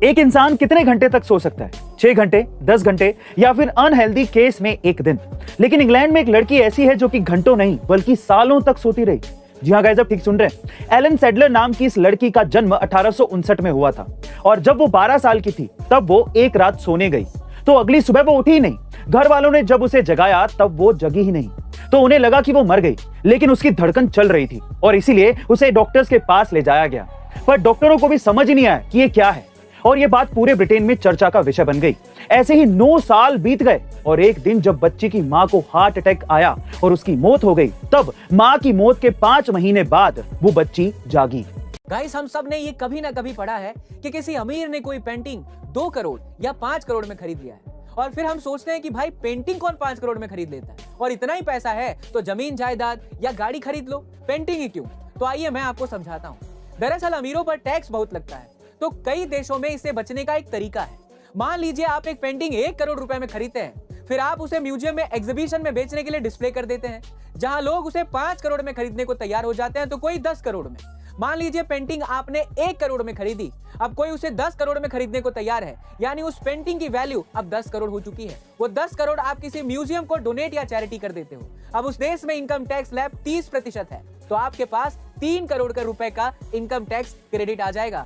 एक इंसान कितने घंटे तक सो सकता है? 6 घंटे, 10 घंटे या फिर अनहेल्दी केस में एक दिन। लेकिन इंग्लैंड में एक लड़की ऐसी है जो कि घंटों नहीं बल्कि सालों तक सोती रही। जी हाँ गाइस, आप ठीक सुन रहे हैं। एलन सैडलर नाम की इस लड़की का जन्म 1859 में हुआ था और जब वो 12 साल की थी तब वो एक रात सोने गई तो अगली सुबह वो उठी ही नहीं। घर वालों ने जब उसे जगाया तब वो जगी ही नहीं, तो उन्हें लगा कि वो मर गई, लेकिन उसकी धड़कन चल रही थी और इसीलिए उसे डॉक्टर्स के पास ले जाया गया। पर डॉक्टरों को भी समझ नहीं आया कि ये क्या है और ये बात पूरे ब्रिटेन में चर्चा का विषय बन गई। ऐसे ही 9 साल बीत गए और एक दिन जब बच्ची की मां को हार्ट अटैक आया और उसकी मौत हो गई, तब मां की मौत के 5 महीने बाद वो बच्ची जागी। गाइस, हम सब ने ये कभी ना कभी पढ़ा है कि किसी अमीर ने कोई पेंटिंग 2 करोड़ या 5 करोड़ में खरीद लिया है और फिर हम सोचते हैं कि भाई पेंटिंग कौन 5 करोड़ में खरीद लेता है, और इतना ही पैसा है तो जमीन जायदाद या गाड़ी खरीद लो, पेंटिंग ही क्यों। तो आइए मैं आपको समझाता हूँ। दरअसल अमीरों पर टैक्स बहुत लगता है, तो कई देशों में इससे बचने का एक तरीका है। मान लीजिए आप एक पेंटिंग 1 करोड़ रुपए में खरीदते हैं, फिर आप उसे म्यूजियम में एग्जीबिशन में बेचने के लिए डिस्प्ले कर देते हैं। जहां लोग उसे 5 करोड़ में खरीदने को तैयार हो जाते हैं तो कोई 10 करोड़ में। मान लीजिए पेंटिंग आपने 1 करोड़ में खरीदी, अब कोई उसे 10 करोड़ में खरीदने को तैयार है, यानी उस पेंटिंग की वैल्यू अब 10 करोड़ हो चुकी है। वो 10 करोड़ आप किसी म्यूजियम को डोनेट या चैरिटी कर देते हो। अब उस देश में इनकम टैक्स स्लैब 30% है, तो आपके पास 3 करोड़ का रुपए का इनकम टैक्स क्रेडिट आ जाएगा।